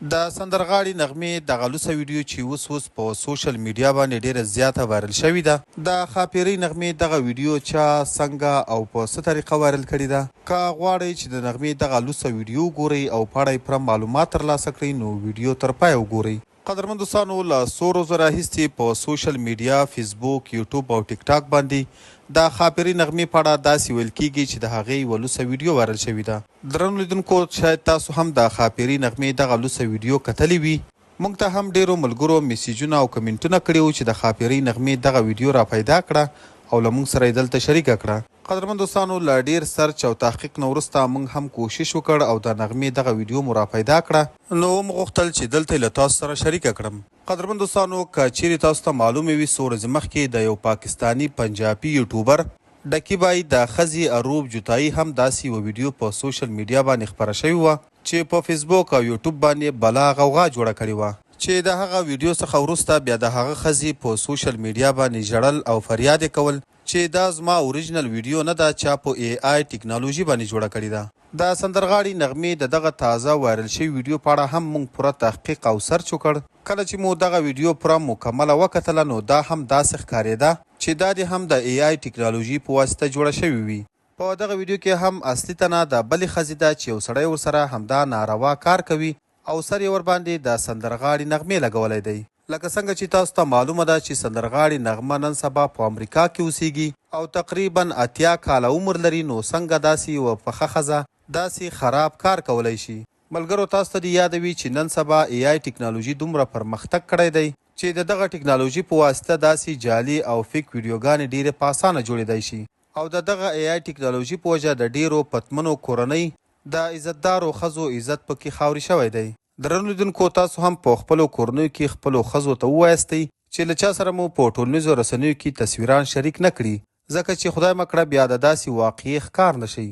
د سندرغاړی نغمې دغه لوڅه ویډیو چې اوس په سوشل میډیا باندې ډیره زیاته وایرل شوې ده. د خاپیرۍ نغمې دغه ویډیو چا څنګه او په څه طریقه وایرل کړې ده؟ که غواړئ چې د نغمې دغه لوڅه ویډیو وګورئ او په اړه یې پوره معلومات ترلاسه کړئ نو ویډیو تر پایه وګورئ. قدرمن دوستانو، له څو ورځو راهیسې په سوشل میډیا، فیسبوک، یوټیوب او ټیک ټاک باندې د خاپیرۍ نغمې په اړه داسې ویل کیږي چې د هغې یوه لوڅه ویډیو وایرل شوې ده. درنو لیدونکو، شاید تاسو هم د خاپیرۍ نغمې دغه لوڅه ویډیو کتلې وي. موږ ته هم ډیرو ملګرو میسیجونه او کمنټونه کړي وو چې د خاپیرۍ نغمې دغه ویډیو را پیدا کړه او له موږ سره یې دلته شریکه کړه. قدرمن دوستانو، له ډیر سرچ او تحقیق نه وروسته موږ هم کوشش وکړ او د نغمې دغه ویډیو مو را پیدا کړه، نو موږ غوښتل چې دلته یې له تاسو سره شریکه کړم. قدرمن دوستانو، که چیرې تاسو ته معلومه وي، څو ورځې مخکې د یو پاکستاني پنجابي یوټیوبر ډکي بای د ښځې اروب جوتایي هم داسې یوه ویډیو په سوشل میډیا باندې خپره شوې وه چې په فیسبوک او یوټیوب باندې بلا غوغا جوړه کړې وه، چې د هغه ویډیو څخه وروسته بیا د هغه ښځې په سوشل میډیا باندې ژړل او فریاد یې کول چې دا زما اوریجنل ویډیو نه ده، چا په اے آی ټیکنالوژي باندې جوړه کړې ده. د سندرغاړي نغمې د دغه تازه وایرل شوي ویډیو په اړه هم موږ پوره تحقیق او سرچ وکړ. کله چې مو دغه ویډیو پوره مکمله وکتله نو دا هم داسې ښکارېده چې دا دې هم د اے آی ټیکنالوژي په واسطه جوړه شوې وي. په دغه ویډیو کې هم اصلي تنه د بلې ښځې ده چې یو سړی ورسره همدا ناروا کار کوي او سر یې ورباندې د سندرغاړي نغمې لګولی دی. لکه څنګه چې تاسو ته معلومه ده چې سندرغاړي نغمه نن سبا په امریکا کې اوسیږي او تقریبا 80 کاله عمر لري، نو څنګه داسې یوه پخه ښځه داسې خراب کار کولی شي؟ ملګرو، تاسو ته دې یاده وي چې نن سبا اے آی ټیکنالوژي دومره پرمختګ کړی دی چې د دغه ټیکنالوژي په واسطه داسې جعلي او فیک ویډیوګانې ډیرې په اسانه جوړېدی شي او د دغه اے آی ټیکنالوژي په وجه د ډیرو پتمنو کورنۍ د عزتدارو ښځو عزت پکې خاورې شوی دی. درنو لیدونکو، تاسو هم په خپلو کورنیو کې خپلو ښځو ته ووایاستئ چې له چا سره مو په ټولنیزو رسنیو کې تصویران شریک نه کړي، ځکه چې خدای مه کړه بیا د داسې واقعې ښکار نه شي.